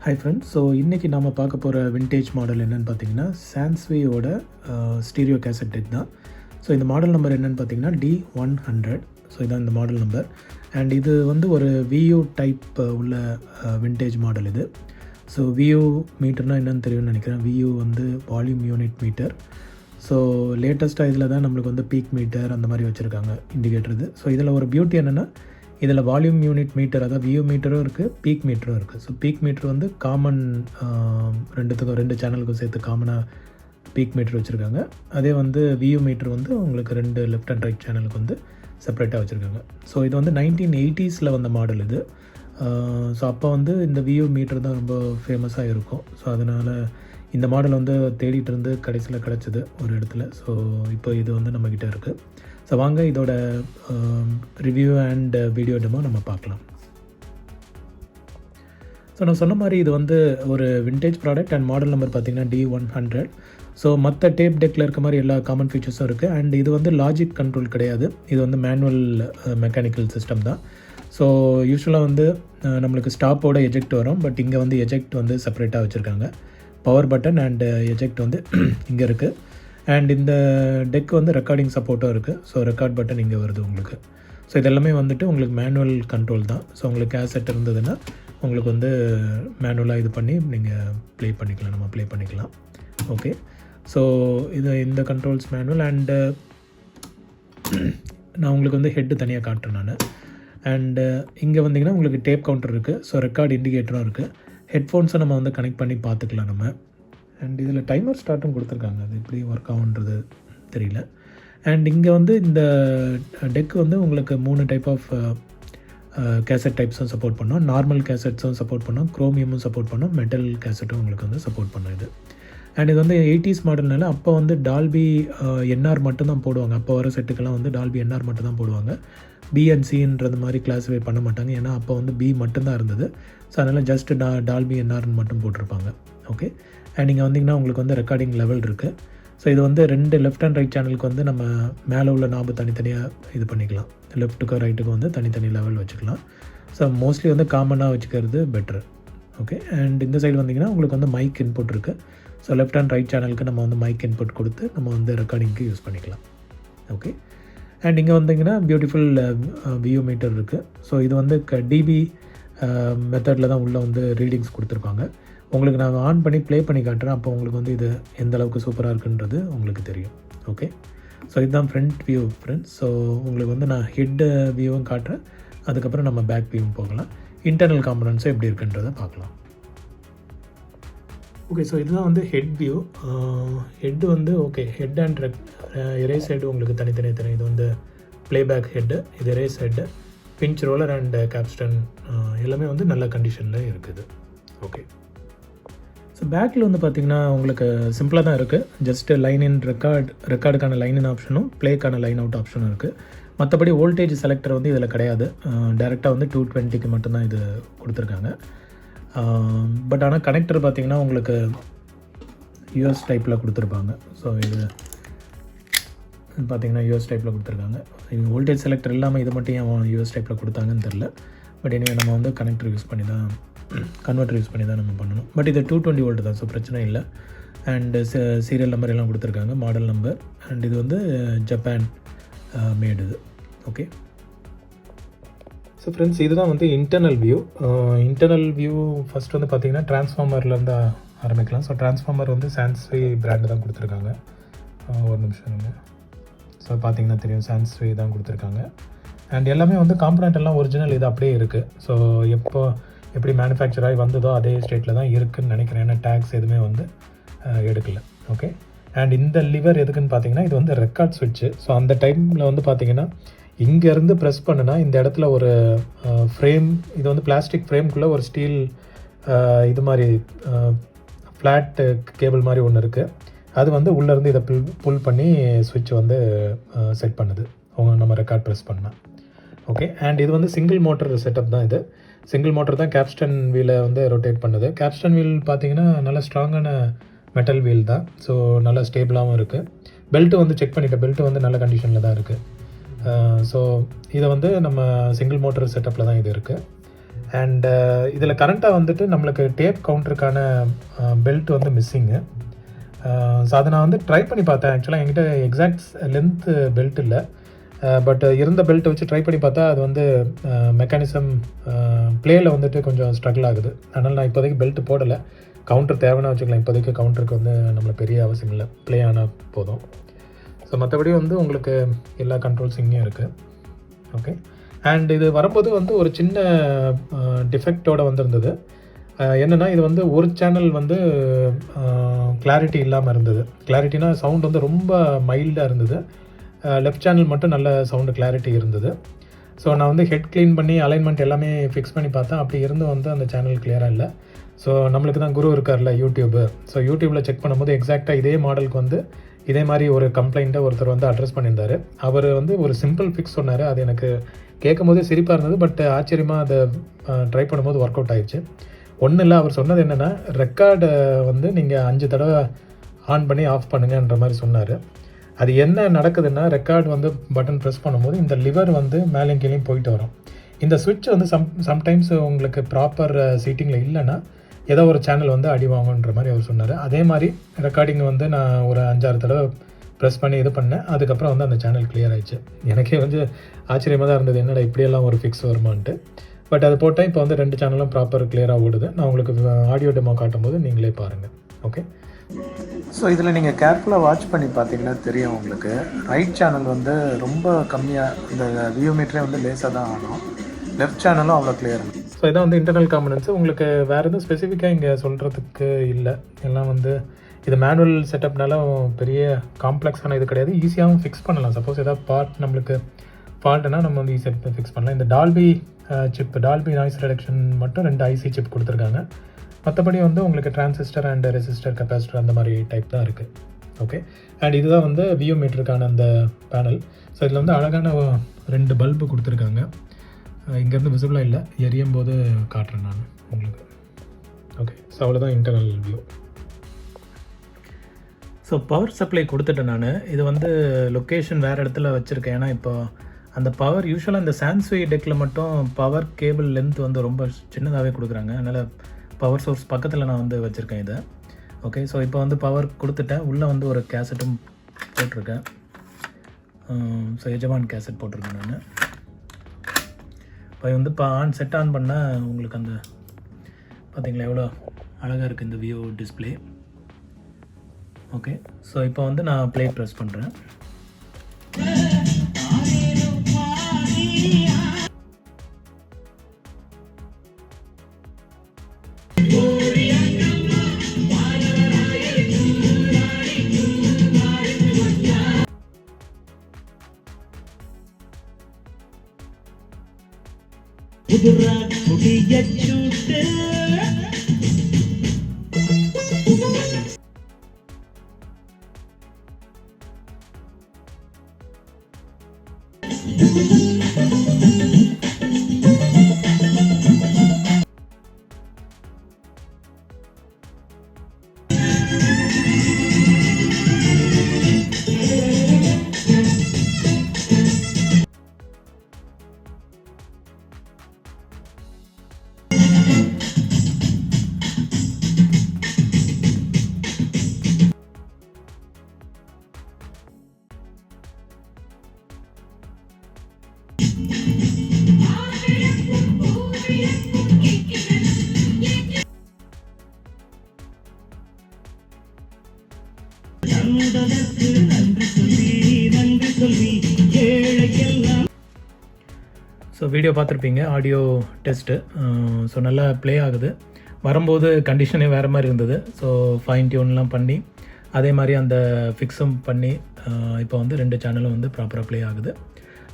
Hi friends. So இன்றைக்கி நம்ம பார்க்க போகிற விண்டேஜ் மாடல் என்னென்னு பார்த்தீங்கன்னா சான்ஸ்வியோட ஸ்டீரியோ கேசட் டெக் தான். ஸோ இந்த மாடல் நம்பர் என்னென்னு பார்த்தீங்கன்னா D-100. ஸோ இதான் இந்த மாடல் நம்பர். அண்ட் இது வந்து ஒரு VU டைப் உள்ள விண்டேஜ் மாடல் இது. ஸோ VU மீட்டர்னால் என்னென்னு தெரியும்னு நினைக்கிறேன். VU வந்து வால்யூம் யூனிட் மீட்டர். ஸோ லேட்டஸ்ட்டாக இதில் தான் நம்மளுக்கு வந்து பீக் மீட்டர் அந்த மாதிரி வச்சுருக்காங்க இண்டிகேட்டர் இது. ஸோ இதில் ஒரு பியூட்டி என்னென்னா இதில் வால்யூம் யூனிட் மீட்டர், அதாவது VU மீட்டரும் இருக்குது, பீக் மீட்டரும் இருக்குது. ஸோ பீக் மீட்டர் வந்து காமன் ரெண்டு சேனலுக்கும் சேர்த்து காமனாக பீக் மீட்டர் வச்சுருக்காங்க. அதே வந்து VU மீட்டர் வந்து உங்களுக்கு 2 லெஃப்ட் அண்ட் ரைட் சேனலுக்கு வந்து செப்பரேட்டாக வச்சுருக்காங்க. ஸோ இது வந்து 1980s வந்த மாடல் இது. ஸோ அப்போ வந்து இந்த VU மீட்டர் தான் ரொம்ப ஃபேமஸாக இருக்கும். ஸோ அதனால் இந்த மாடல் வந்து தேடிட்டு இருந்து கடைசியில் கிடச்சிது ஒரு இடத்துல. ஸோ இப்போ இது வந்து நம்மக்கிட்ட இருக்குது. ஸோ வாங்க இதோட ரிவ்யூ அண்ட் வீடியோ டெமோ நம்ம பார்க்கலாம். ஸோ நான் சொன்ன மாதிரி இது வந்து ஒரு vintage product and model number பார்த்திங்கன்னா D-100. ஸோ மற்ற டேப் டெக்கில் இருக்க மாதிரி எல்லா காமன் ஃபீச்சர்ஸும் இருக்குது. அண்ட் இது வந்து லாஜிக் கண்ட்ரோல் கிடையாது, இது வந்து மேனுவல் மெக்கானிக்கல் சிஸ்டம் தான். ஸோ யூஸ்வலாக வந்து நம்மளுக்கு ஸ்டாப்போட எஜெக்ட் வரும், பட் இங்கே வந்து எஜெக்ட் வந்து செப்பரேட்டாக வச்சுருக்காங்க. பவர் பட்டன் அண்ட் எஜெக்ட் வந்து இங்கே இருக்குது. அண்ட் இந்த டெக் வந்து ரெக்கார்டிங் சப்போர்ட்டும் இருக்குது. ஸோ ரெக்கார்ட் பட்டன் இங்கே வருது உங்களுக்கு. ஸோ இதெல்லாமே வந்துட்டு உங்களுக்கு மேனுவல் கண்ட்ரோல் தான். ஸோ உங்களுக்கு கேசட் இருந்ததுன்னா உங்களுக்கு வந்து மேனுவலாக இது பண்ணி நீங்கள் ப்ளே பண்ணிக்கலாம். ஓகே, ஸோ இந்த கண்ட்ரோல்ஸ் மேனுவல். அண்டு நான் உங்களுக்கு வந்து ஹெட்டு தனியாக காட்டுறேன் நான். அண்டு இங்கே வந்தீங்கன்னா உங்களுக்கு டேப் கவுண்டர் இருக்குது. ஸோ ரெக்கார்ட் இண்டிகேட்டரும் இருக்குது. ஹெட்ஃபோன்ஸை நம்ம வந்து கனெக்ட் பண்ணி பார்த்துக்கலாம் நம்ம. அண்ட் இதில் டைமர் ஸ்டார்ட்டும் கொடுத்துருக்காங்க, அது எப்படி ஒர்க் ஆகுன்றது தெரியல. அண்ட் இங்கே வந்து இந்த டெக் வந்து உங்களுக்கு 3 டைப் ஆஃப் கேசட் டைப்ஸும் சப்போர்ட் பண்ணோம். நார்மல் கேசட்ஸும் சப்போர்ட் பண்ணோம், குரோமியமும் சப்போர்ட் பண்ணோம், மெட்டல் கேசட்டும் உங்களுக்கு வந்து சப்போர்ட் பண்ணோம் இது. அண்ட் இது வந்து 80s மாடல்னால அப்போ வந்து டால்பி NR மட்டும்தான் போடுவாங்க. அப்போ வர செட்டுக்கெல்லாம் வந்து டால்பி NR மட்டும் தான் போடுவாங்க. B and Cன்றது மாதிரி கிளாஸிஃபை பண்ண மாட்டாங்க, ஏன்னா அப்போ வந்து B மட்டும்தான் இருந்தது. ஸோ அதனால் ஜஸ்ட் டால்பி NRன்னு மட்டும் போட்டிருப்பாங்க. ஓகே, அண்ட் இங்கே வந்திங்கன்னா உங்களுக்கு வந்து ரெக்கார்டிங் லெவல் இருக்குது. ஸோ இது வந்து 2 லெஃப்ட் அண்ட் ரைட் சேனலுக்கு வந்து நம்ம மேலே உள்ள நாபு தனித்தனியாக இது பண்ணிக்கலாம். லெஃப்ட்டுக்கும் ரைட்டுக்கும் வந்து தனித்தனி லெவல் வச்சுக்கலாம். ஸோ மோஸ்ட்லி வந்து காமனாக வச்சுக்கிறது பெட்ரு. ஓகே, அண்ட் இந்த சைடு வந்திங்கன்னா உங்களுக்கு வந்து மைக் இன்புட் இருக்குது. ஸோ லெஃப்ட் அண்ட் ரைட் சேனலுக்கு நம்ம வந்து மைக் இன்புட் கொடுத்து நம்ம வந்து ரெக்கார்டிங்க்கு யூஸ் பண்ணிக்கலாம். ஓகே, அண்ட் இங்கே வந்திங்கன்னா பியூட்டிஃபுல் VU மீட்டர் இருக்குது. ஸோ இது வந்து DB மெத்தடில் தான் உள்ளே வந்து ரீடிங்ஸ் கொடுத்துருப்பாங்க. உங்களுக்கு நான் ஆன் பண்ணி ப்ளே பண்ணி காட்டுறேன், அப்போ உங்களுக்கு வந்து இது எந்த அளவுக்கு சூப்பராக இருக்குன்றது உங்களுக்கு தெரியும். ஓகே, ஸோ இதுதான் ஃப்ரண்ட் வியூ ஃப்ரெண்ட்ஸ். ஸோ உங்களுக்கு வந்து நான் ஹெட் வியூவும் காட்டுறேன், அதுக்கப்புறம் நம்ம பேக் வியூவும் போகலாம். இன்டர்னல் காம்பனன்ட்ஸும் எப்படி இருக்குன்றதை பார்க்கலாம். ஓகே, ஸோ இதுதான் வந்து ஹெட் வியூ. ஹெட்டு வந்து okay, head and erase head உங்களுக்கு தனித்தனி. இது வந்து ப்ளேபேக் ஹெட்டு, இது erase head, pinch roller and capstan எல்லாமே வந்து நல்ல கண்டிஷனில் இருக்குது. ஓகே, ஸோ பேக்கில் வந்து பார்த்திங்கன்னா உங்களுக்கு சிம்பிளாக தான் இருக்குது. ஜஸ்ட்டு லைன் இன் ரெக்கார்டுக்கான லைன் இன் ஆப்ஷனும் ப்ளேக்கான லைன் அவுட் ஆப்ஷனும் இருக்குது. மற்றபடி வோல்டேஜ் செலக்டர் வந்து இதில் கிடையாது. டேரெக்டாக வந்து 220க்கு மட்டும்தான் இது கொடுத்துருக்காங்க. பட் ஆனால் கனெக்டர் பார்த்திங்கன்னா உங்களுக்கு US டைப்பில் கொடுத்துருப்பாங்க. ஸோ இது பார்த்திங்கன்னா US டைப்பில் கொடுத்துருக்காங்க. வோல்டேஜ் செலக்டர் இல்லாமல் இது மட்டும் ஏன் US டைப்பில் கொடுத்தாங்கன்னு தெரில. பட் இனிமேல் நம்ம வந்து கனெக்டர் யூஸ் பண்ணி தான், கன்வெர்ட்டர் யூஸ் பண்ணி தான் நம்ம பண்ணணும். பட் இது 220 வோல்ட் தான், ஸோ பிரச்சனை இல்லை. அண்டு சீரியல் நம்பர் எல்லாம் கொடுத்துருக்காங்க, மாடல் நம்பர். அண்ட் இது வந்து ஜப்பான் மேடு இது. ஓகே, ஸோ ஃப்ரெண்ட்ஸ் இதுதான் வந்து இன்டர்னல் வியூ. ஃபஸ்ட் வந்து பார்த்திங்கன்னா டிரான்ஸ்ஃபார்மர்லேருந்து ஆரம்பிக்கலாம். ஸோ டிரான்ஸ்ஃபார்மர் வந்து சான்ஸ்வி பிராண்டு தான் கொடுத்துருக்காங்க. ஒரு நிமிஷம். ஸோ பார்த்திங்கன்னா தெரியும், சான்ஸ்வி தான் கொடுத்துருக்காங்க. அண்ட் எல்லாமே வந்து காம்பனண்ட் எல்லாம் ஒரிஜினல் இது அப்படியே இருக்குது. ஸோ எப்படி மேனுஃபேக்சர் ஆகி வந்ததோ அதே ஸ்டேட்டில் தான் இருக்குதுன்னு நினைக்கிறேன், ஏன்னா டேக்ஸ் எதுவுமே வந்து எடுக்கலை. ஓகே, அண்ட் இந்த லிவர் எதுக்குன்னு பார்த்தீங்கன்னா இது வந்து ரெக்கார்ட் ஸ்விட்ச்சு. ஸோ அந்த டைமில் வந்து பார்த்திங்கன்னா இங்கேருந்து ப்ரெஸ் பண்ணுனா இந்த இடத்துல ஒரு ஃப்ரேம், இது வந்து பிளாஸ்டிக் ஃப்ரேம்குள்ளே ஒரு ஸ்டீல் இது மாதிரி ஃப்ளாட் கேபிள் மாதிரி ஒன்று இருக்குது. அது வந்து உள்ளேருந்து இதை புல் பண்ணி ஸ்விட்ச் வந்து செட் பண்ணுது நம்ம ரெக்கார்ட் ப்ரெஸ் பண்ணால். ஓகே, அண்ட் இது வந்து சிங்கிள் மோட்டர் செட்டப் தான். இது சிங்கிள் மோட்டர் தான் கேப்ஸ்டன் வீலை வந்து ரொட்டேட் பண்ணுது. கேப்ஸ்டன் வீல் பார்த்திங்கன்னா நல்ல ஸ்ட்ராங்கான மெட்டல் வீல் தான். ஸோ நல்லா ஸ்டேபிளாகவும் இருக்குது. பெல்ட்டு வந்து செக் பண்ணிவிட்டேன், பெல்ட்டு வந்து நல்ல கண்டிஷனில் தான் இருக்குது. ஸோ இதை வந்து நம்ம சிங்கிள் மோட்டர் செட்டப்பில் தான் இது இருக்குது. அண்ட் இதில் கரண்ட்டாக வந்துட்டு நம்மளுக்கு டேப் கவுண்டருக்கான பெல்ட் வந்து மிஸ்ஸிங்கு. ஸோ அதை நான் வந்து ட்ரை பண்ணி பார்த்தேன். ஆக்சுவலாக என்கிட்ட எக்ஸாக்ட் லென்த்து பெல்ட் இல்லை, பட் இருந்த பெல்ட்டை வச்சு ட்ரை பண்ணி பார்த்தா அது வந்து மெக்கானிசம் ப்ளேயில் வந்துட்டு கொஞ்சம் ஸ்ட்ரகிள் ஆகுது. அதனால் நான் இப்போதைக்கு பெல்ட் போடலை. கவுண்டர் தேவைன்னா வச்சுக்கலாம். இப்போதைக்கு கவுண்டருக்கு வந்து நம்மளுக்கு பெரிய அவசியம் இல்லை, ப்ளே ஆனால் போதும். ஸோ மற்றபடி வந்து உங்களுக்கு எல்லா கண்ட்ரோல்ஸ் இங்கேயும் இருக்குது. ஓகே. அண்ட் இது வரும்போது வந்து ஒரு சின்ன டிஃபெக்டோடு வந்திருந்தது. என்னென்னா இது வந்து ஒரு சேனல் வந்து கிளாரிட்டி இல்லாமல் இருந்தது. கிளாரிட்டினா சவுண்ட் வந்து ரொம்ப மைல்டாக இருந்தது. லெஃப்ட் சேனல் மட்டும் நல்ல சவுண்டு கிளாரிட்டி இருந்தது. ஸோ நான் வந்து ஹெட் க்ளீன் பண்ணி அலைன்மெண்ட் எல்லாமே ஃபிக்ஸ் பண்ணி பார்த்தேன். அப்படி இருந்து வந்து அந்த சேனல் கிளியராக இல்லை. ஸோ நம்மளுக்கு தான் குரு இருக்கார்ல யூடியூப்பு. ஸோ யூடியூப்பில் செக் பண்ணும்போது எக்ஸாக்டாக இதே மாடலுக்கு வந்து இதே மாதிரி ஒரு கம்ப்ளைண்ட்டை ஒருத்தர் வந்து அட்ரஸ் பண்ணியிருந்தார். அவர் வந்து ஒரு சிம்பிள் ஃபிக்ஸ் சொன்னார். அது எனக்கு கேட்கும் போதே சிரிப்பாக இருந்தது, பட் ஆச்சரியமாக அதை ட்ரை பண்ணும்போது ஒர்க் அவுட் ஆகிடுச்சு. ஒன்றும் இல்லை, அவர் சொன்னது என்னென்னா ரெக்கார்டை வந்து நீங்கள் 5 தடவை ஆன் பண்ணி ஆஃப் பண்ணுங்கன்ற மாதிரி சொன்னார். அது என்ன நடக்குதுன்னா, ரெக்கார்டு வந்து பட்டன் ப்ரெஸ் பண்ணும்போது இந்த லிவர் வந்து மேலேயும் கீழேயும் போயிட்டு வரும். இந்த சுவிட்ச் வந்து சம்டைம்ஸ் உங்களுக்கு ப்ராப்பர் சீட்டிங்கில் இல்லைன்னா ஏதோ ஒரு சேனல் வந்து அடி வாங்குன்ற மாதிரி அவர் சொன்னார். அதே மாதிரி ரெக்கார்டிங் வந்து நான் ஒரு 5-6 தடவை ப்ரெஸ் பண்ணி இது பண்ணேன். அதுக்கப்புறம் வந்து அந்த சேனல் கிளியர் ஆகிடுச்சு. எனக்கே வந்து ஆச்சரியமாக தான் இருந்தது, என்னடா இப்படியெல்லாம் ஒரு ஃபிக்ஸ் வருமான்ட்டு. பட் அது போட்டால் இப்போ வந்து 2 சேனலும் ப்ராப்பர் கிளியராக ஓடுது. நான் உங்களுக்கு ஆடியோ டெமோ காட்டும்போது நீங்களே பாருங்கள். ஓகே. ஸோ இதில் நீங்கள் கேர்ஃபுல்லாக வாட்ச் பண்ணி பார்த்தீங்கன்னா தெரியும் உங்களுக்கு. ரைட் சேனல் வந்து ரொம்ப கம்மியாக, இந்த வியூ மீட்டரே வந்து லேசாக தான் ஆகும். லெஃப்ட் சேனலும் அவ்வளோ கிளியர். ஸோ இதான் வந்து இன்டர்னல் காம்பனன்ட்ஸ். உங்களுக்கு வேறு எதுவும் ஸ்பெசிஃபிக்காக இங்கே சொல்கிறதுக்கு இல்லை. எல்லாம் வந்து இது மேனுவல் செட்டப்னால பெரிய காம்ப்ளெக்ஸான இது கிடையாது. ஈஸியாகவும் ஃபிக்ஸ் பண்ணலாம். சப்போஸ் ஏதாவது பார்ட் நம்மளுக்கு ஃபால்ட்டுனா நம்ம வந்து ஈஸியாக ஃபிக்ஸ் பண்ணலாம். இந்த Dolby chip, Dolby noise reduction மட்டும் 2 ஐசி சிப் கொடுத்துருக்காங்க. மற்றபடி வந்து உங்களுக்கு டிரான்சிஸ்டர் அண்ட் ரெசிஸ்டர் கெப்பாசிட்டர் அந்த மாதிரி டைப் தான் இருக்குது. ஓகே. அண்ட் இதுதான் வந்து வியூ மீட்டருக்கான அந்த பேனல். ஸோ இதில் வந்து அழகான 2 பல்பு கொடுத்துருக்காங்க. இங்கேருந்து விசிபிளாக இல்லை, எரியும் போது காட்டுறேன் நான் உங்களுக்கு. ஓகே. ஸோ அவ்வளோதான் internal view. So power supply கொடுத்துட்டேன் நான். இது வந்து லொக்கேஷன் வேறு இடத்துல வச்சுருக்கேன். ஏன்னா இப்போ அந்த பவர் யூஸ்வலாக இந்த சான்சுய் டெக்கில் மட்டும் பவர் கேபிள் லென்த் வந்து ரொம்ப சின்னதாகவே கொடுக்குறாங்க. அதனால் பவர் சோர்ஸ் பக்கத்தில் நான் வந்து வச்சுருக்கேன் இதை. ஓகே. ஸோ இப்போ வந்து பவர் கொடுத்துட்டேன். உள்ளே வந்து ஒரு கேசட்டும் போட்டிருக்கேன். ஸோ எஜமான் கேசட் போட்டிருக்கேன் நான். இப்போ வந்து செட் ஆன் பண்ணால் உங்களுக்கு அந்த பார்த்தீங்களா எவ்வளோ அழகாக இருக்குது இந்த வியூ டிஸ்பிளே. ஓகே. ஸோ இப்போ வந்து நான் ப்ளே ப்ரெஸ் பண்ணுறேன். ஸோ வீடியோ பார்த்துருப்பீங்க, ஆடியோ டெஸ்ட்டு. ஸோ நல்லா ப்ளே ஆகுது. வரும்போது கண்டிஷனே வேறு மாதிரி இருந்தது. ஸோ ஃபைன் டியூன்லாம் பண்ணி அதே மாதிரி அந்த ஃபிக்ஸும் பண்ணி இப்போ வந்து 2 சேனலும் வந்து ப்ராப்பராக ப்ளே ஆகுது.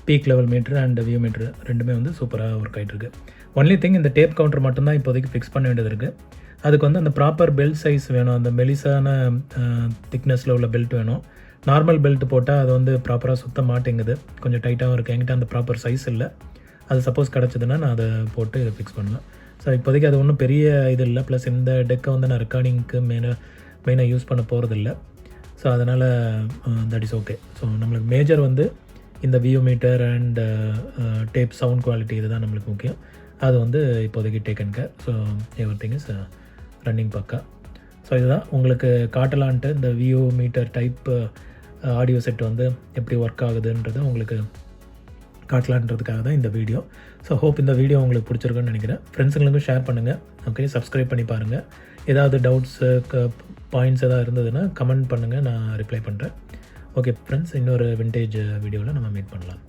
Peak level meter and view meter ரெண்டுமே வந்து சூப்பராக ஒர்க் ஆகிட்டுருக்கு. ஒன்லி திங் இந்த டேப் கவுண்டர் மட்டும்தான் இப்போதைக்கு ஃபிக்ஸ் பண்ண வேண்டியது இருக்குது. அதுக்கு வந்து அந்த ப்ராப்பர் பெல்ட் சைஸ் வேணும். அந்த மெலிசான திக்னஸில் உள்ள பெல்ட் வேணும். நார்மல் பெல்ட் போட்டால் அது வந்து ப்ராப்பராக சுத்த மாட்டேங்குது, கொஞ்சம் டைட்டாகவும் இருக்குது. என்கிட்ட அந்த ப்ராப்பர் சைஸ் இல்லை. அது சப்போஸ் கிடச்சிதுன்னா நான் அதை போட்டு ஃபிக்ஸ் பண்ணுவேன். ஸோ இப்போதைக்கு அது ஒன்றும் பெரிய இது இல்லை. ப்ளஸ் இந்த டெக்கை வந்து நான் ரெக்கார்டிங்க்கு மெயினாக யூஸ் பண்ண போகிறதில்ல. ஸோ அதனால் தட் இஸ் ஓகே. ஸோ நம்மளுக்கு மேஜர் வந்து இந்த view meter and tape sound quality இதுதான் நம்மளுக்கு முக்கியம். அது வந்து இப்போதைக்கு taken care. So everything is running பக்கா. ஸோ இதுதான் உங்களுக்கு காட்டலான்ட்டு இந்த view meter type audio set வந்து எப்படி ஒர்க் ஆகுதுன்றது உங்களுக்கு காட்டலான்றதுக்காக தான் இந்த வீடியோ. ஸோ ஹோப் இந்த வீடியோ உங்களுக்கு பிடிச்சிருக்குன்னு நினைக்கிறேன். ஃப்ரெண்ட்ஸுங்களுக்கும் ஷேர் பண்ணுங்கள். ஓகே, சப்ஸ்கிரைப் பண்ணி பாருங்கள். ஏதாவது டவுட்ஸு பாயிண்ட்ஸ் எதாவது இருந்ததுன்னா கமெண்ட் பண்ணுங்கள், நான் ரிப்ளை பண்ணுறேன். ஓகே ஃப்ரெண்ட்ஸ், இன்னொரு விண்டேஜ் வீடியோவில் நம்ம மீட் பண்ணலாம்.